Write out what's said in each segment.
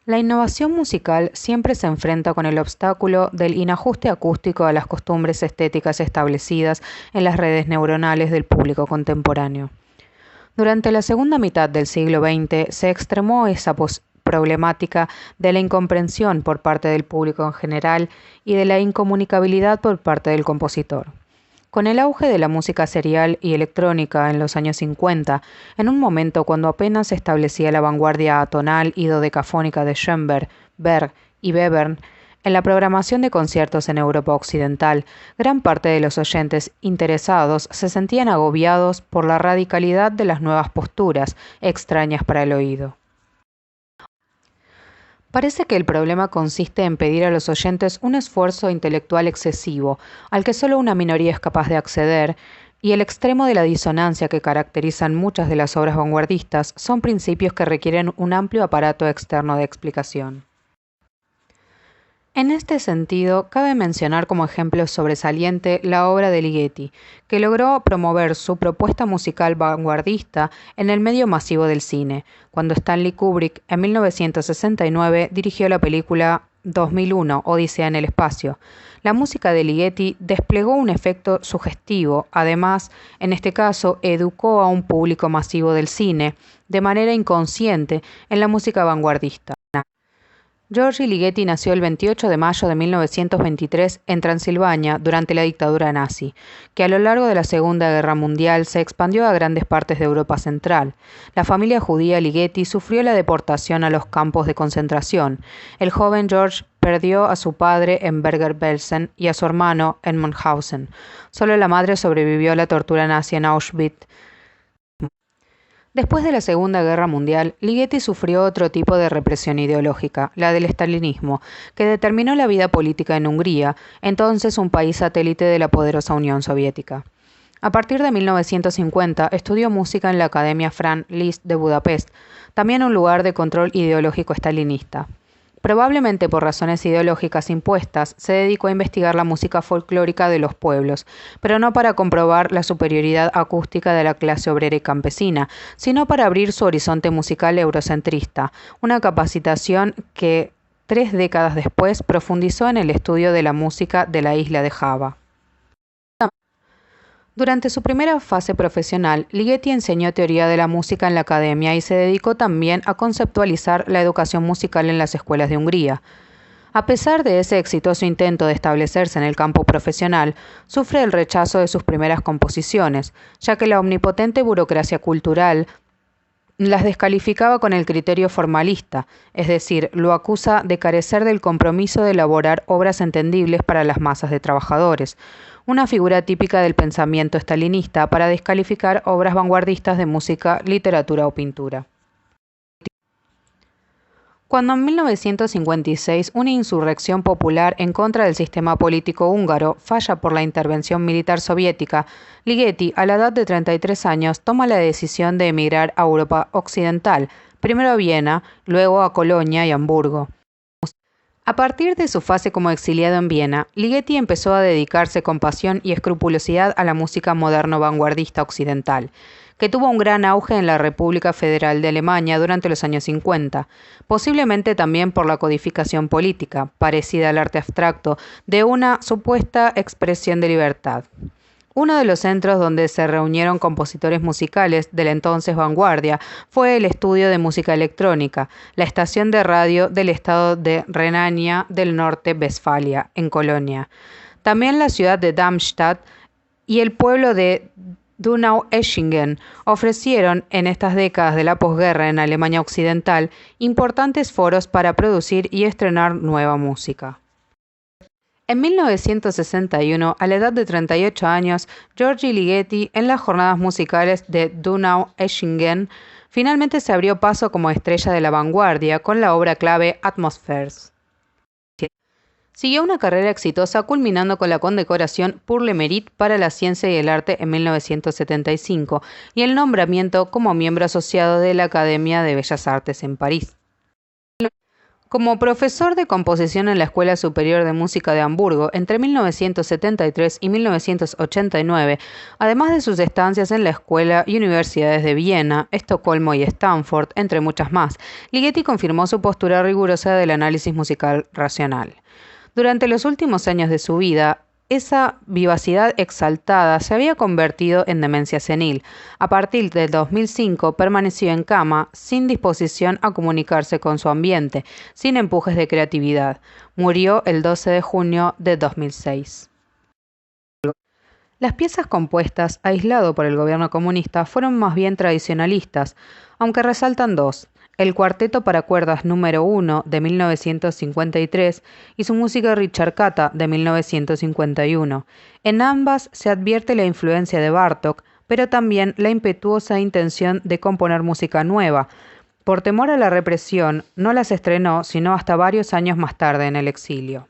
La innovación musical siempre se enfrenta con el obstáculo del inajuste acústico a las costumbres estéticas establecidas en las redes neuronales del público contemporáneo. Durante la segunda mitad del siglo XX se extremó esa problemática de la incomprensión por parte del público en general y de la incomunicabilidad por parte del compositor. Con el auge de la música serial y electrónica en los años 50, en un momento cuando apenas se establecía la vanguardia atonal y dodecafónica de Schoenberg, Berg y Webern, en la programación de conciertos en Europa Occidental, gran parte de los oyentes interesados se sentían agobiados por la radicalidad de las nuevas posturas, extrañas para el oído. Parece que el problema consiste en pedir a los oyentes un esfuerzo intelectual excesivo, al que solo una minoría es capaz de acceder, y el extremo de la disonancia que caracterizan muchas de las obras vanguardistas son principios que requieren un amplio aparato externo de explicación. En este sentido, cabe mencionar como ejemplo sobresaliente la obra de Ligeti, que logró promover su propuesta musical vanguardista en el medio masivo del cine, cuando Stanley Kubrick, en 1969, dirigió la película 2001, Odisea en el espacio. La música de Ligeti desplegó un efecto sugestivo, además, en este caso, educó a un público masivo del cine, de manera inconsciente, en la música vanguardista. György Ligeti nació el 28 de mayo de 1923 en Transilvania durante la dictadura nazi, que a lo largo de la Segunda Guerra Mundial se expandió a grandes partes de Europa Central. La familia judía Ligeti sufrió la deportación a los campos de concentración. El joven George perdió a su padre en Bergen-Belsen y a su hermano en Mauthausen. Solo la madre sobrevivió a la tortura nazi en Auschwitz. Después de la Segunda Guerra Mundial, Ligeti sufrió otro tipo de represión ideológica, la del estalinismo, que determinó la vida política en Hungría, entonces un país satélite de la poderosa Unión Soviética. A partir de 1950 estudió música en la Academia Franz Liszt de Budapest, también un lugar de control ideológico estalinista. Probablemente por razones ideológicas impuestas, se dedicó a investigar la música folclórica de los pueblos, pero no para comprobar la superioridad acústica de la clase obrera y campesina, sino para abrir su horizonte musical eurocentrista, una capacitación que 3 décadas después profundizó en el estudio de la música de la isla de Java. Durante su primera fase profesional, Ligeti enseñó teoría de la música en la academia y se dedicó también a conceptualizar la educación musical en las escuelas de Hungría. A pesar de ese exitoso intento de establecerse en el campo profesional, sufre el rechazo de sus primeras composiciones, ya que la omnipotente burocracia cultural las descalificaba con el criterio formalista, es decir, lo acusa de carecer del compromiso de elaborar obras entendibles para las masas de trabajadores, una figura típica del pensamiento estalinista para descalificar obras vanguardistas de música, literatura o pintura. Cuando en 1956 una insurrección popular en contra del sistema político húngaro falla por la intervención militar soviética, Ligeti, a la edad de 33 años, toma la decisión de emigrar a Europa Occidental, primero a Viena, luego a Colonia y Hamburgo. A partir de su fase como exiliado en Viena, Ligeti empezó a dedicarse con pasión y escrupulosidad a la música moderno-vanguardista occidental, que tuvo un gran auge en la República Federal de Alemania durante los años 50, posiblemente también por la codificación política, parecida al arte abstracto, de una supuesta expresión de libertad. Uno de los centros donde se reunieron compositores musicales de la entonces vanguardia fue el Estudio de Música Electrónica, la estación de radio del estado de Renania del Norte-Westfalia, en Colonia. También la ciudad de Darmstadt y el pueblo de Donaueschingen ofrecieron en estas décadas de la posguerra en Alemania Occidental importantes foros para producir y estrenar nueva música. En 1961, a la edad de 38 años, György Ligeti, en las jornadas musicales de Donaueschingen, finalmente se abrió paso como estrella de la vanguardia con la obra clave Atmospheres. Siguió una carrera exitosa culminando con la condecoración Pour le Mérite para la Ciencia y el Arte en 1975 y el nombramiento como miembro asociado de la Academia de Bellas Artes en París. Como profesor de composición en la Escuela Superior de Música de Hamburgo entre 1973 y 1989, además de sus estancias en la escuela y universidades de Viena, Estocolmo y Stanford, entre muchas más, Ligeti confirmó su postura rigurosa del análisis musical racional. Durante los últimos años de su vida, esa vivacidad exaltada se había convertido en demencia senil. A partir del 2005 permaneció en cama, sin disposición a comunicarse con su ambiente, sin empujes de creatividad. Murió el 12 de junio de 2006. Las piezas compuestas, aislado por el gobierno comunista, fueron más bien tradicionalistas, aunque resaltan dos: el Cuarteto para cuerdas número 1 de 1953 y su música ricercata de 1951. En ambas se advierte la influencia de Bartók, pero también la impetuosa intención de componer música nueva. Por temor a la represión, no las estrenó sino hasta varios años más tarde en el exilio.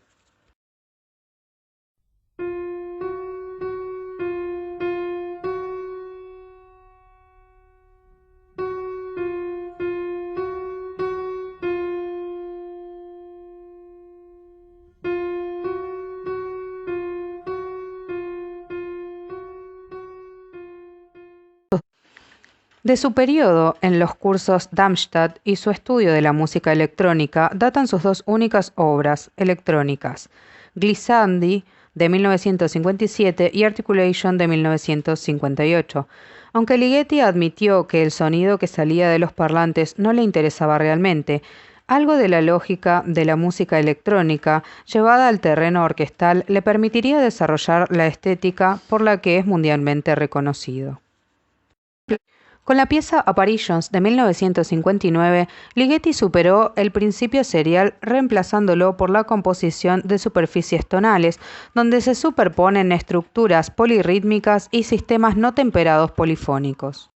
De su periodo en los cursos Darmstadt y su estudio de la música electrónica datan sus dos únicas obras electrónicas, Glissandi de 1957 y Articulation de 1958. Aunque Ligeti admitió que el sonido que salía de los parlantes no le interesaba realmente, algo de la lógica de la música electrónica llevada al terreno orquestal le permitiría desarrollar la estética por la que es mundialmente reconocido. Con la pieza Apparitions de 1959, Ligeti superó el principio serial reemplazándolo por la composición de superficies tonales, donde se superponen estructuras polirrítmicas y sistemas no temperados polifónicos.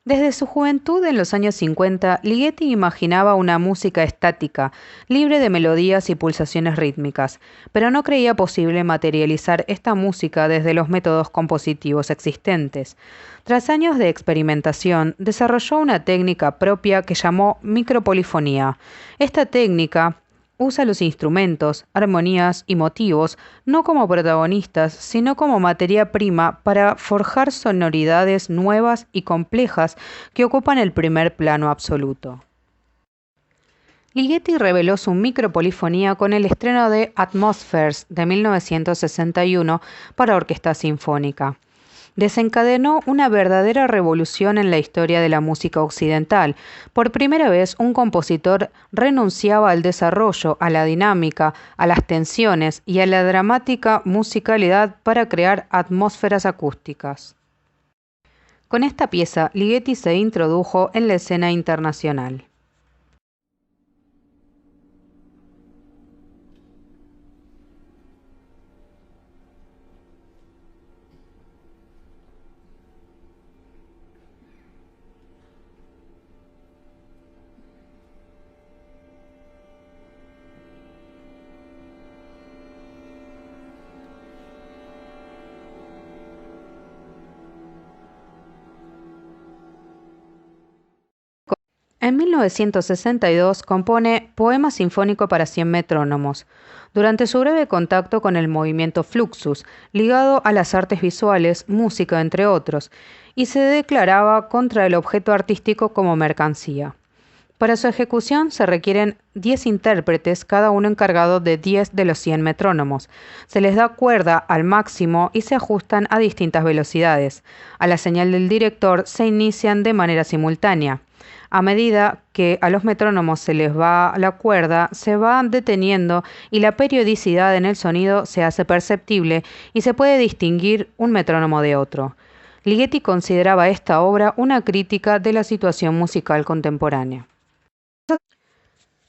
Desde su juventud en los años 50, Ligeti imaginaba una música estática, libre de melodías y pulsaciones rítmicas, pero no creía posible materializar esta música desde los métodos compositivos existentes. Tras años de experimentación, desarrolló una técnica propia que llamó micropolifonía. Esta técnica usa los instrumentos, armonías y motivos no como protagonistas, sino como materia prima para forjar sonoridades nuevas y complejas que ocupan el primer plano absoluto. Ligeti reveló su micropolifonía con el estreno de Atmospheres de 1961 para orquesta sinfónica. Desencadenó una verdadera revolución en la historia de la música occidental. Por primera vez, un compositor renunciaba al desarrollo, a la dinámica, a las tensiones y a la dramática musicalidad para crear atmósferas acústicas. Con esta pieza, Ligeti se introdujo en la escena internacional. En 1962 compone Poema sinfónico para 100 metrónomos. Durante su breve contacto con el movimiento Fluxus, ligado a las artes visuales, música entre otros, y se declaraba contra el objeto artístico como mercancía. Para su ejecución se requieren 10 intérpretes, cada uno encargado de 10 de los 100 metrónomos. Se les da cuerda al máximo y se ajustan a distintas velocidades. A la señal del director se inician de manera simultánea. A medida que a los metrónomos se les va la cuerda, se va deteniendo y la periodicidad en el sonido se hace perceptible y se puede distinguir un metrónomo de otro. Ligeti consideraba esta obra una crítica de la situación musical contemporánea.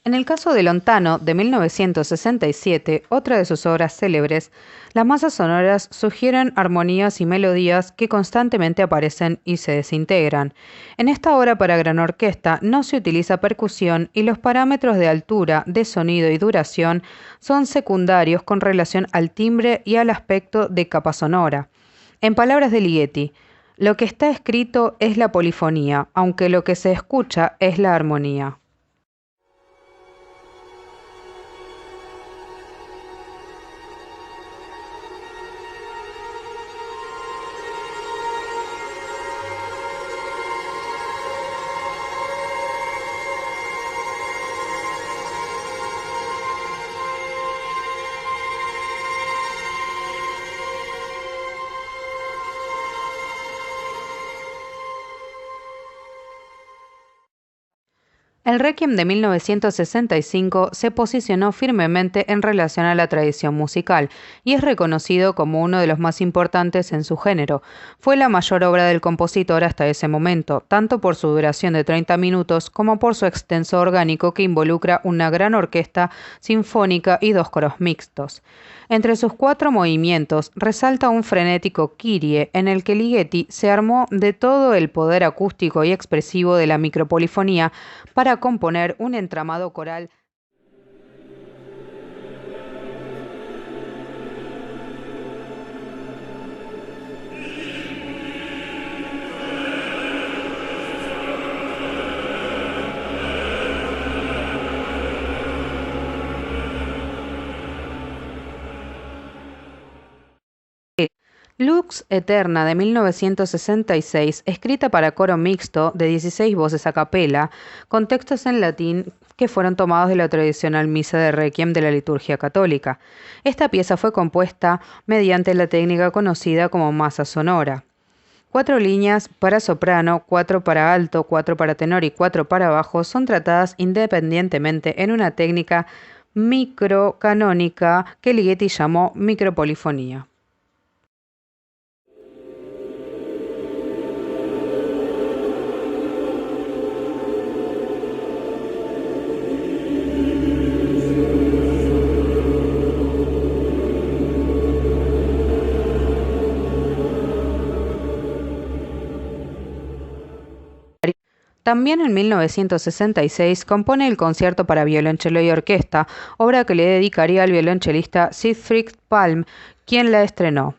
En el caso de Lontano, de 1967, otra de sus obras célebres, las masas sonoras sugieren armonías y melodías que constantemente aparecen y se desintegran. En esta obra para gran orquesta no se utiliza percusión y los parámetros de altura, de sonido y duración son secundarios con relación al timbre y al aspecto de capa sonora. En palabras de Ligeti, lo que está escrito es la polifonía, aunque lo que se escucha es la armonía. El Requiem de 1965 se posicionó firmemente en relación a la tradición musical y es reconocido como uno de los más importantes en su género. Fue la mayor obra del compositor hasta ese momento, tanto por su duración de 30 minutos como por su extenso orgánico que involucra una gran orquesta sinfónica y 2 coros mixtos. Entre sus 4 movimientos resalta un frenético Kyrie en el que Ligeti se armó de todo el poder acústico y expresivo de la micropolifonía para componer un entramado coral. Lux Eterna de 1966, escrita para coro mixto de 16 voces a capela, con textos en latín que fueron tomados de la tradicional misa de Requiem de la liturgia católica. Esta pieza fue compuesta mediante la técnica conocida como masa sonora. 4 líneas para soprano, 4 para alto, 4 para tenor y 4 para bajo son tratadas independientemente en una técnica microcanónica que Ligeti llamó micropolifonía. También en 1966 compone el concierto para violonchelo y orquesta, obra que le dedicaría al violonchelista Siegfried Palm, quien la estrenó.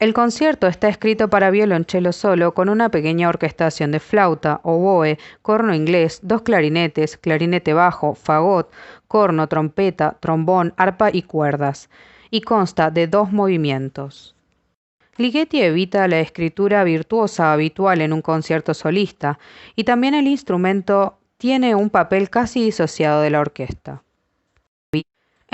El concierto está escrito para violonchelo solo, con una pequeña orquestación de flauta, oboe, corno inglés, 2 clarinetes, clarinete bajo, fagot, corno, trompeta, trombón, arpa y cuerdas, y consta de 2 movimientos. Ligeti evita la escritura virtuosa habitual en un concierto solista, y también el instrumento tiene un papel casi disociado de la orquesta.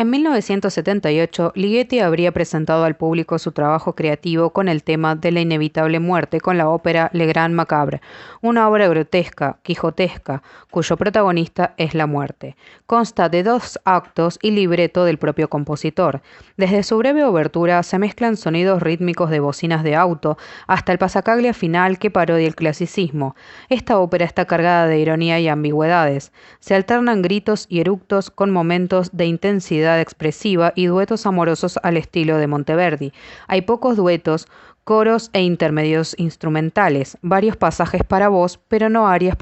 En 1978, Ligeti habría presentado al público su trabajo creativo con el tema de la inevitable muerte con la ópera Le Grand Macabre, una obra grotesca, quijotesca, cuyo protagonista es la muerte. Consta de 2 actos y libreto del propio compositor. Desde su breve obertura se mezclan sonidos rítmicos de bocinas de auto hasta el pasacaglia final que parodia el clasicismo. Esta ópera está cargada de ironía y ambigüedades. Se alternan gritos y eructos con momentos de intensidad expresiva y duetos amorosos al estilo de Monteverdi. Hay pocos duetos, coros e intermedios instrumentales, varios pasajes para voz, pero no arias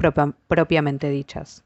propiamente dichas.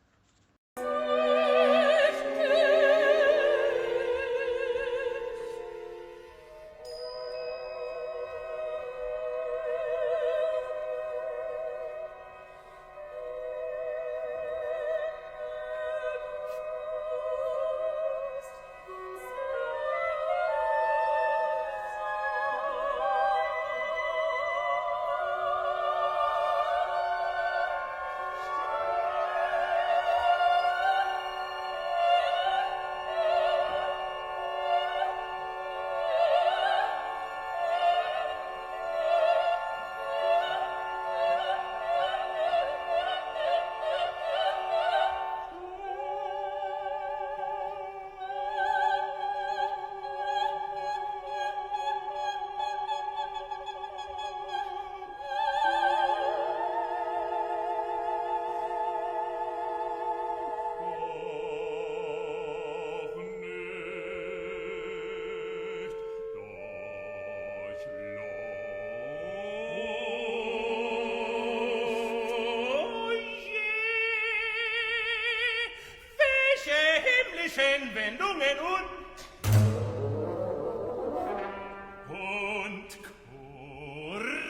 Wendungen und kurven.